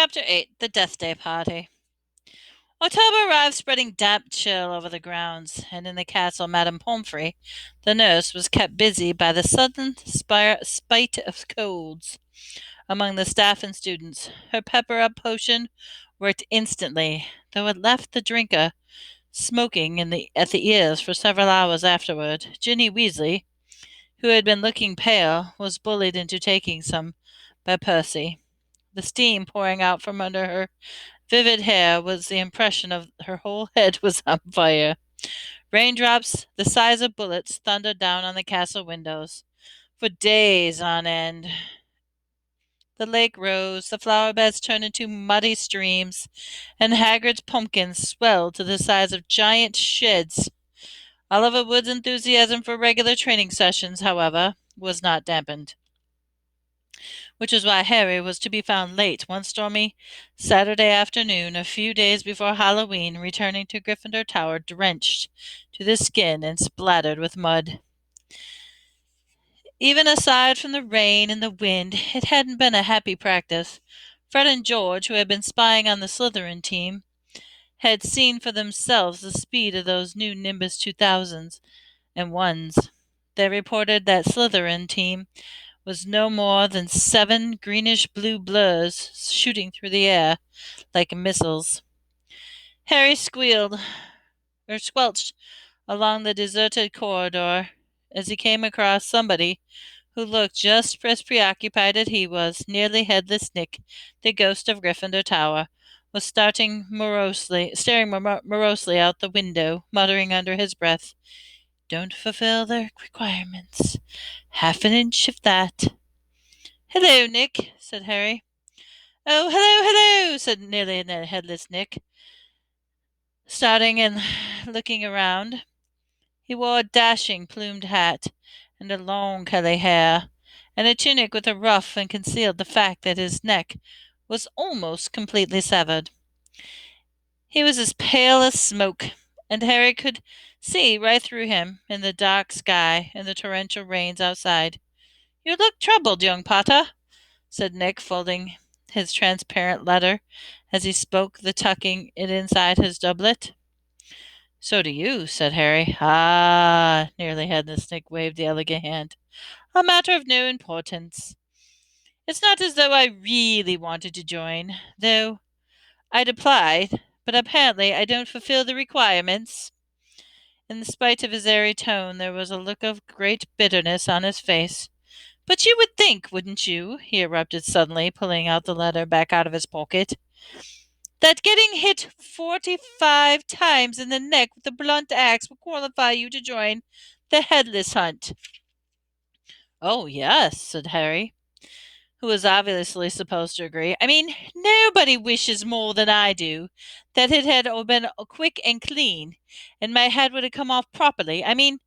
Chapter 8. The Death Day Party. October arrived, spreading damp chill over the grounds, and in the castle Madame Pomfrey, the nurse, was kept busy by the sudden spite of colds among the staff and students. Her pepper-up potion worked instantly, though it left the drinker smoking at the ears for several hours afterward. Ginny Weasley, who had been looking pale, was bullied into taking some by Percy. The steam pouring out from under her vivid hair was the impression of her whole head was on fire. Raindrops the size of bullets thundered down on the castle windows. For days on end, the lake rose, the flower beds turned into muddy streams, and Hagrid's pumpkins swelled to the size of giant sheds. Oliver Wood's enthusiasm for regular training sessions, however, was not dampened, which was why Harry was to be found late one stormy Saturday afternoon, a few days before Halloween, returning to Gryffindor Tower drenched to the skin and splattered with mud. Even aside from the rain and the wind, it hadn't been a happy practice. Fred and George, who had been spying on the Slytherin team, had seen for themselves the speed of those new Nimbus 2000s and ones. They reported that Slytherin team was no more than 7 greenish-blue blurs shooting through the air like missiles. Harry squelched along the deserted corridor as he came across somebody who looked just as preoccupied as he was. Nearly headless Nick, the ghost of Gryffindor Tower, was staring morosely out the window, muttering under his breath, "Don't fulfill the requirements. Half an inch of that." "Hello, Nick," said Harry. "Oh, hello, hello," said nearly headless Nick, starting and looking around. He wore a dashing plumed hat and a long curly hair, and a tunic with a ruff and concealed the fact that his neck was almost completely severed. He was as pale as smoke, and Harry could see right through him in the dark sky and the torrential rains outside. "You look troubled, young Potter," said Nick, folding his transparent letter as he spoke, the tucking it inside his doublet. "So do you," said Harry. "Ah," nearly headless Nick waved the elegant hand. "A matter of no importance. It's not as though I really wanted to join, though I'd applied, but apparently I don't fulfill the requirements." In spite of his airy tone, there was a look of great bitterness on his face. "But you would think, wouldn't you," he erupted suddenly, pulling out the letter back out of his pocket, "that getting hit 45 times in the neck with a blunt axe would qualify you to join the Headless Hunt?" "Oh, yes," said Harry, who was obviously supposed to agree. "I mean, nobody wishes more than I do that it had been quick and clean, and my head would have come off properly. I mean,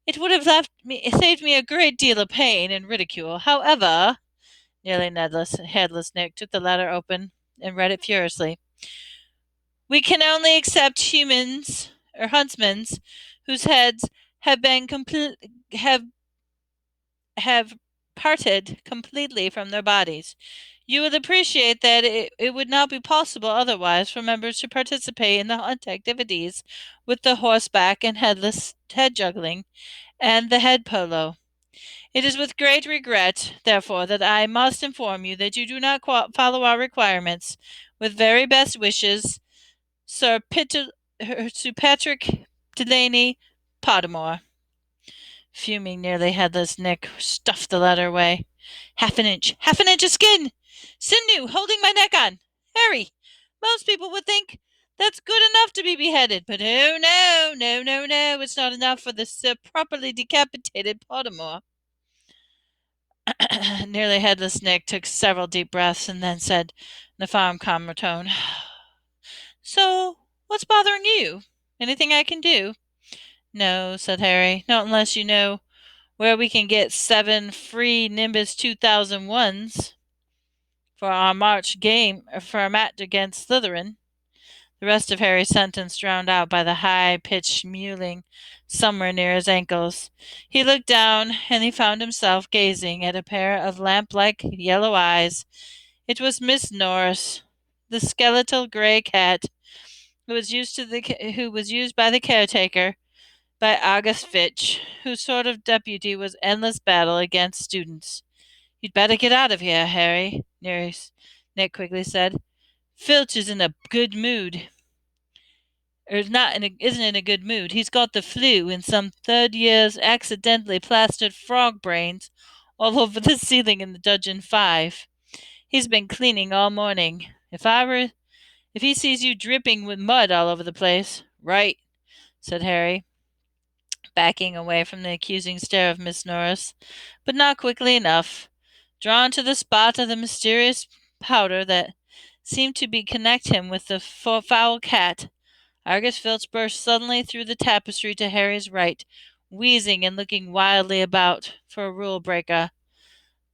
it would have saved me a great deal of pain and ridicule. However," nearly headless Nick took the letter open and read it furiously. "We can only accept humans or huntsmen's whose heads have been have parted completely from their bodies. You will appreciate that it would not be possible otherwise for members to participate in the hunt activities with the horseback and head juggling and the head polo. It is with great regret, therefore, that I must inform you that you do not follow our requirements. With very best wishes, Sir Patrick Delaney Pottermore." Fuming, nearly headless Nick stuffed the letter away. Half an inch of skin! Sinew holding my neck on! Harry! Most people would think that's good enough to be beheaded, but oh no, no, no, no, it's not enough for the properly decapitated Pottermore." Nearly headless Nick took several deep breaths and then said in a firm, calm tone, "So, what's bothering you? Anything I can do?" "No," said Harry, "not unless you know where we can get 7 free Nimbus 2001s for our match against Slytherin." The rest of Harry's sentence drowned out by the high-pitched mewling somewhere near his ankles. He looked down, and he found himself gazing at a pair of lamp-like yellow eyes. It was Miss Norris. the skeletal gray cat who was used by the caretaker, by August Fitch, whose sort of deputy was endless battle against students. "You'd better get out of here, Harry," Nick quickly said. "Filch is in a good mood. Isn't in a good mood. He's got the flu, and some third years accidentally plastered frog brains all over the ceiling in the Dungeon 5. He's been cleaning all morning. If he sees you dripping with mud all over the place." "Right," said Harry, backing away from the accusing stare of Miss Norris, but not quickly enough. Drawn to the spot of the mysterious powder that seemed to connect him with the foul cat, Argus Filch burst suddenly through the tapestry to Harry's right, wheezing and looking wildly about for a rule breaker.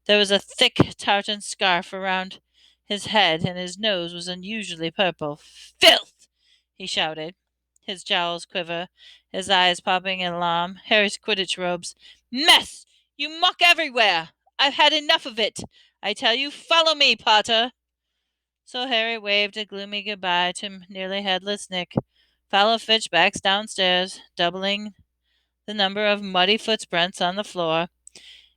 There was a thick tartan scarf around his head, and his nose was unusually purple. "Filth!" he shouted, his jowls quiver, his eyes popping in alarm. "Harry's Quidditch robes. Mess! You muck everywhere! I've had enough of it! I tell you, follow me, Potter!" So Harry waved a gloomy goodbye to nearly headless Nick, followed Fitch back downstairs, doubling the number of muddy footprints on the floor.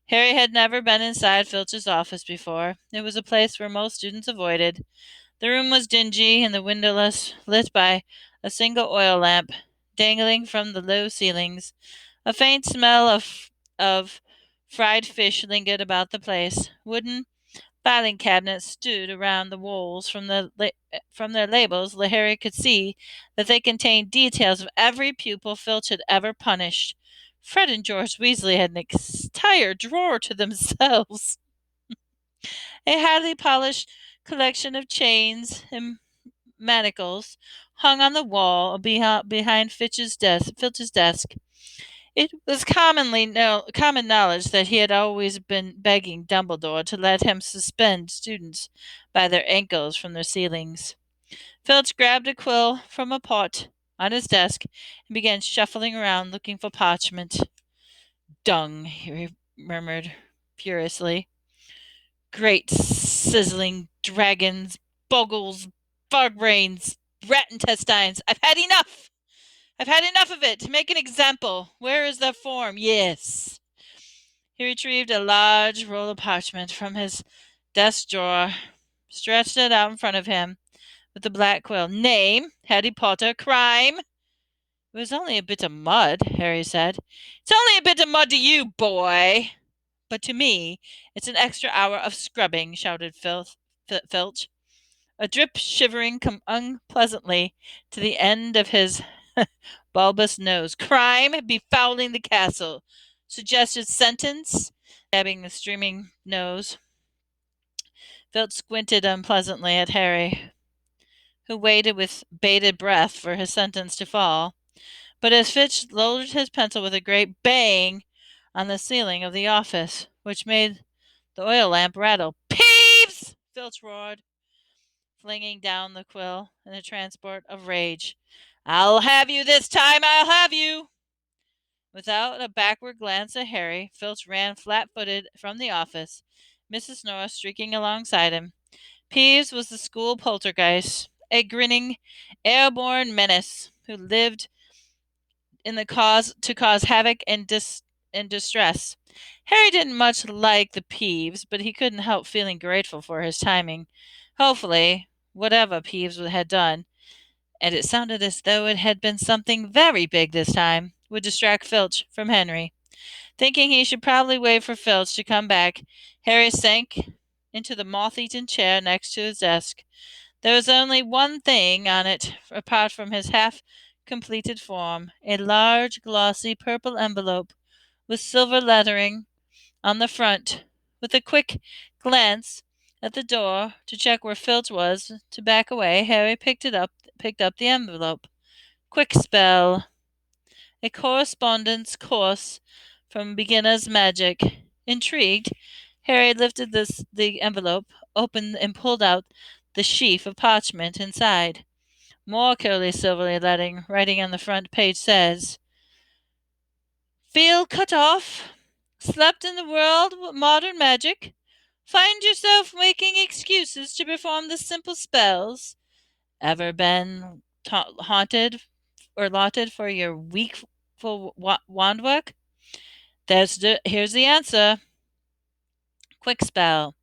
Harry had never been inside Filch's office before. It was a place where most students avoided. The room was dingy and the windowless, lit by a single oil lamp dangling from the low ceilings. A faint smell of fried fish lingered about the place. Wooden filing cabinets stood around the walls. From their labels, Harry could see that they contained details of every pupil Filch had ever punished. Fred and George Weasley had an entire drawer to themselves. A highly polished collection of chains and manacles hung on the wall behind Filch's desk. It was common knowledge that he had always been begging Dumbledore to let him suspend students by their ankles from their ceilings. Filch grabbed a quill from a pot on his desk and began shuffling around looking for parchment. "Dung," he murmured furiously. "Great sizzling dragons, bogles, frog brains, rat intestines. I've had enough! I've had enough of it! Make an example! Where is the form? Yes." He retrieved a large roll of parchment from his desk drawer, stretched it out in front of him with the black quill. "Name, Harry Potter. Crime." "It was only a bit of mud," Harry said. "It's only a bit of mud to you, boy. But to me, it's an extra hour of scrubbing," shouted Filch, a drip shivering unpleasantly to the end of his bulbous nose. "Crime, befouling the castle. Suggested sentence?" Dabbing the streaming nose, Filch squinted unpleasantly at Harry, who waited with bated breath for his sentence to fall. But as Filch loaded his pencil with a great bang on the ceiling of the office, which made the oil lamp rattle. "Peeves!" Filch roared, flinging down the quill in a transport of rage. "I'll have you this time! I'll have you!" Without a backward glance at Harry, Filch ran flat-footed from the office, Mrs. Norris streaking alongside him. Peeves was the school poltergeist, a grinning, airborne menace who lived to cause havoc and distress. Harry didn't much like the Peeves, but he couldn't help feeling grateful for his timing. Hopefully, whatever Peeves had done, and it sounded as though it had been something very big this time, would distract Filch from Henry. Thinking he should probably wait for Filch to come back, Harry sank into the moth-eaten chair next to his desk. There was only one thing on it apart from his half-completed form, a large, glossy purple envelope with silver lettering on the front. With a quick glance at the door to check where Filch was to back away, Harry picked up the envelope. Quick spell. A correspondence course from Beginner's Magic. Intrigued, Harry lifted the envelope, opened and pulled out the sheaf of parchment inside. More curly silvery writing on the front page says, "Feel cut off? Slept in the world of modern magic? Find yourself making excuses to perform the simple spells? Ever been haunted or lauded for your wand work? Here's the answer. Quick spell.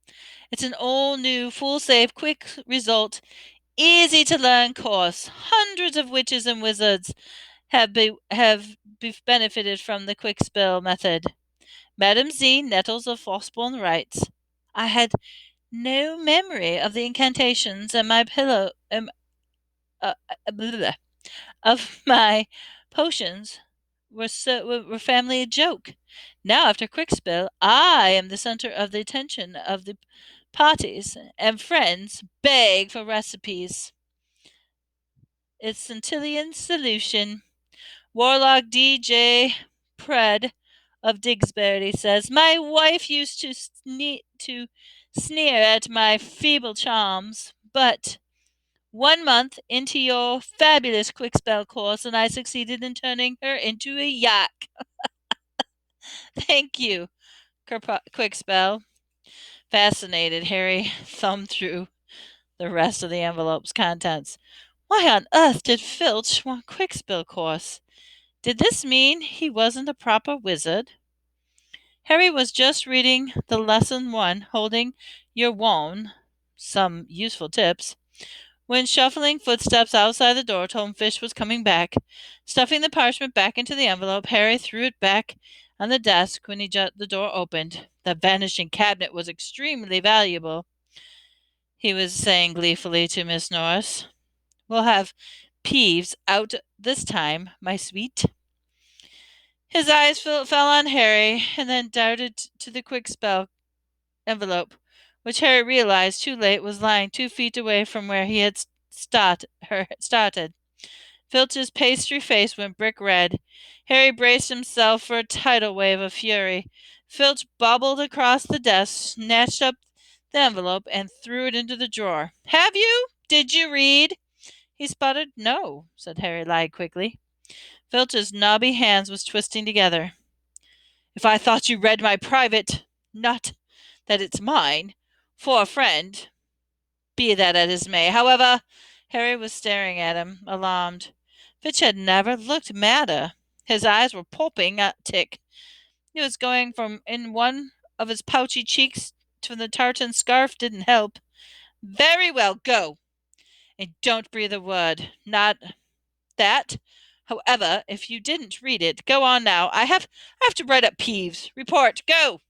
It's an all new, full save, quick result, easy to learn course. Hundreds of witches and wizards have benefited from the quick spell method. Madame Z. Nettles of Fossborn writes, I had no memory of the incantations and my pillow uh, uh, of my potions were family a joke. Now, after Quickspill, I am the center of the attention of the parties, and friends beg for recipes. It's Centillion solution. Warlock DJ Pred of Digsbury says, my wife used to sneer at my feeble charms, but 1 month into your fabulous quick spell course, and I succeeded in turning her into a yak. Thank you, quick spell. Fascinated, Harry thumbed through the rest of the envelope's contents. Why on earth did Filch want quick spell course? Did this mean he wasn't a proper wizard? Harry was just reading the lesson one, holding your wand, some useful tips, when shuffling footsteps outside the door told him Fish was coming back. Stuffing the parchment back into the envelope, Harry threw it back on the desk when the door opened. The vanishing cabinet was extremely valuable, he was saying gleefully to Miss Norris. We'll have Peeves out this time, my sweet. His eyes fell on Harry, and then darted to the quick spell envelope, which Harry realized too late was lying 2 feet away from where he had started. Filch's pastry face went brick red. Harry braced himself for a tidal wave of fury. Filch bobbled across the desk, snatched up the envelope, and threw it into the drawer. Have you? Did you read? He sputtered. No, said Harry Lyde quickly. Filch's knobby hands was twisting together. If I thought you read my private, not that it's mine, for a friend, be that as it may. However, Harry was staring at him, alarmed. Filch had never looked madder. His eyes were pulping a tick. He was going from in one of his pouchy cheeks to the tartan scarf didn't help. Very well, go. And don't breathe a word. Not that. However, if you didn't read it, go on now. I have to write up Peeves. Report. Go.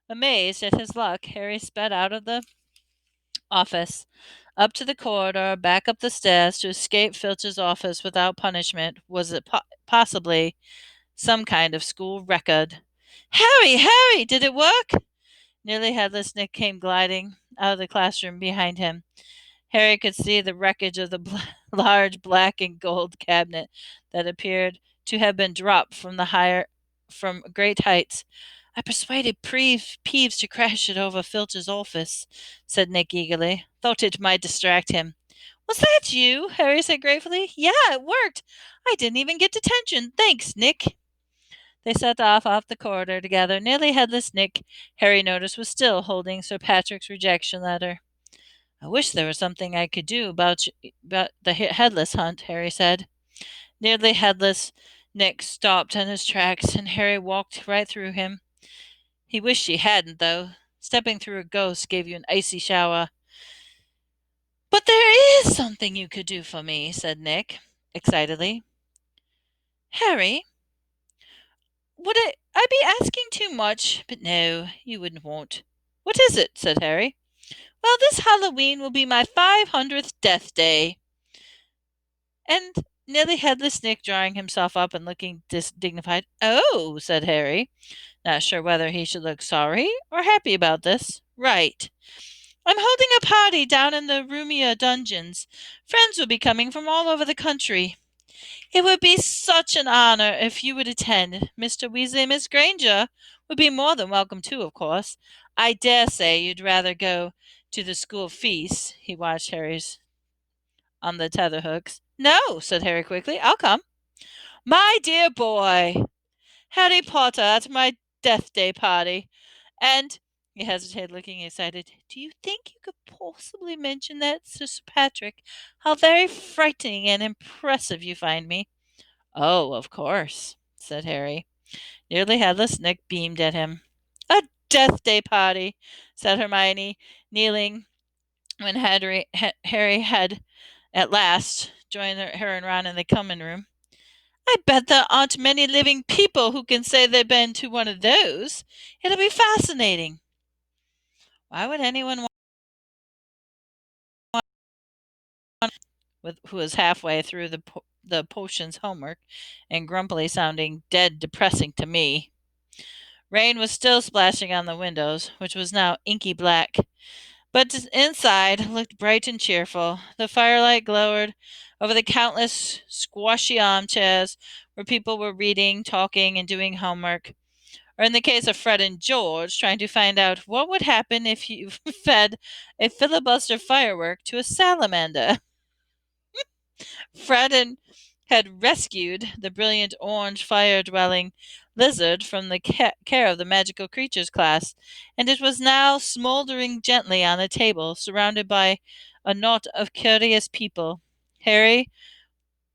Amazed at his luck, Harry sped out of the office, up to the corridor, back up the stairs to escape Filch's office without punishment. Was it possibly some kind of school record? Harry! Harry! Did it work? Nearly Headless Nick came gliding out of the classroom behind him. Harry could see the wreckage of the large black and gold cabinet that appeared to have been dropped from great heights. I persuaded Peeves to crash it over Filch's office, said Nick eagerly. Thought it might distract him. Was that you? Harry said gratefully. Yeah, it worked. I didn't even get detention. Thanks, Nick. They set off the corridor together. Nearly Headless Nick, Harry noticed, was still holding Sir Patrick's rejection letter. I wish there was something I could do about the headless hunt, Harry said. Nearly Headless Nick stopped in his tracks, and Harry walked right through him. He wished he hadn't, though. Stepping through a ghost gave you an icy shower. But there is something you could do for me, said Nick, excitedly. Harry, would I be asking too much? But no, you won't. What is it? Said Harry. Well, this Halloween will be my 500th death day. And Nearly Headless Nick drawing himself up and looking dignified. Oh, said Harry, not sure whether he should look sorry or happy about this. Right. I'm holding a party down in the Rumia dungeons. Friends will be coming from all over the country. It would be such an honor if you would attend. Mr. Weasley and Miss Granger would be more than welcome too, of course. I dare say you'd rather go to the school feast. He watched Harry's on the tether hooks. No, said Harry quickly. I'll come. My dear boy, Harry Potter at my death day party. And He hesitated, looking excited. Do you think you could possibly mention that to Sir Patrick? How very frightening and impressive you find me. Oh, of course, said Harry. Nearly Headless Nick beamed at him. A death day party, said Hermione, kneeling when Harry had at last joined her and Ron in the common room. I bet there aren't many living people who can say they've been to one of those. It'll be fascinating. Why would anyone who was halfway through the potion's homework and grumpily sounding dead depressing to me? Rain was still splashing on the windows, which was now inky black, but inside looked bright and cheerful. The firelight glowered over the countless squashy armchairs where people were reading, talking, and doing homework. Or in the case of Fred and George, trying to find out what would happen if you fed a filibuster firework to a salamander. Had rescued the brilliant orange fire-dwelling lizard from the care of the magical creatures class, and it was now smoldering gently on a table, surrounded by a knot of curious people. Harry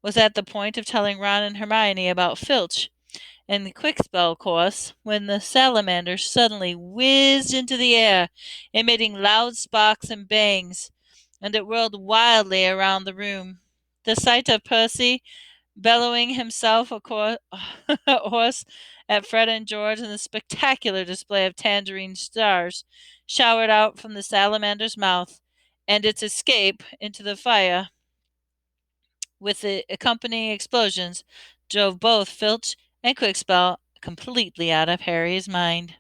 was at the point of telling Ron and Hermione about Filch and the Quickspell course when the salamander suddenly whizzed into the air, emitting loud sparks and bangs, and it whirled wildly around the room. The sight of Percy bellowing himself a horse at Fred and George, and the spectacular display of tangerine stars showered out from the salamander's mouth, and its escape into the fire with the accompanying explosions, drove both Filch and Quickspell completely out of Harry's mind.